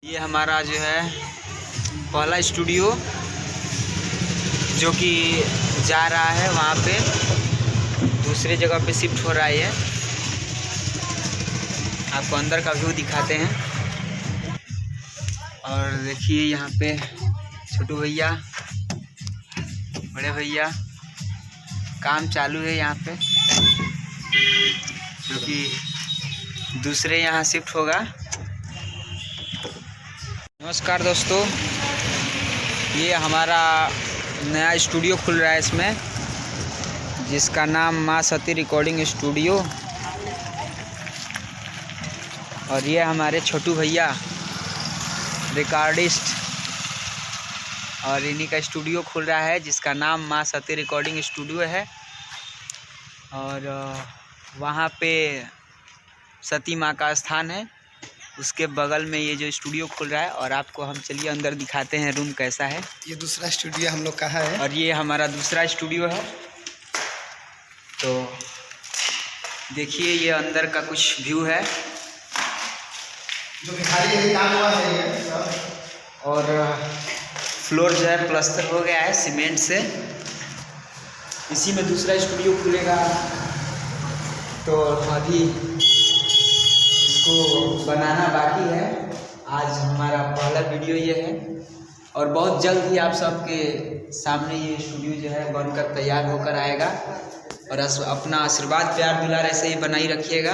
ये हमारा जो है पहला स्टूडियो जो कि जा रहा है वहाँ पे दूसरे जगह पे शिफ्ट हो रहा है। ये आपको अंदर का व्यू दिखाते हैं। और देखिए यहाँ पे छोटू भैया बड़े भैया काम चालू है यहाँ पे, जो कि दूसरे यहाँ शिफ्ट होगा। नमस्कार दोस्तों, ये हमारा नया स्टूडियो खुल रहा है इसमें, जिसका नाम माँ सती रिकॉर्डिंग स्टूडियो। और ये हमारे छोटू भैया रिकॉर्डिस्ट, और इन्हीं का स्टूडियो खुल रहा है जिसका नाम माँ सती रिकॉर्डिंग स्टूडियो है। और वहाँ पे सती माँ का स्थान है, उसके बगल में ये जो स्टूडियो खुल रहा है। और आपको हम चलिए अंदर दिखाते हैं रूम कैसा है। ये दूसरा स्टूडियो हम लोग का है और ये हमारा दूसरा स्टूडियो है। तो देखिए ये अंदर का कुछ व्यू है जो खाली काम हुआ है। और फ्लोर जो है प्लास्टर हो गया है सीमेंट से। इसी में दूसरा स्टूडियो खुलेगा। तो अभी इसको बनाना बाकी है। आज हमारा पहला वीडियो ये है, और बहुत जल्द ही आप सबके सामने ये स्टूडियो जो है बनकर तैयार होकर आएगा। और अपना आशीर्वाद प्यार दुलार ऐसे ही बनाई रखिएगा।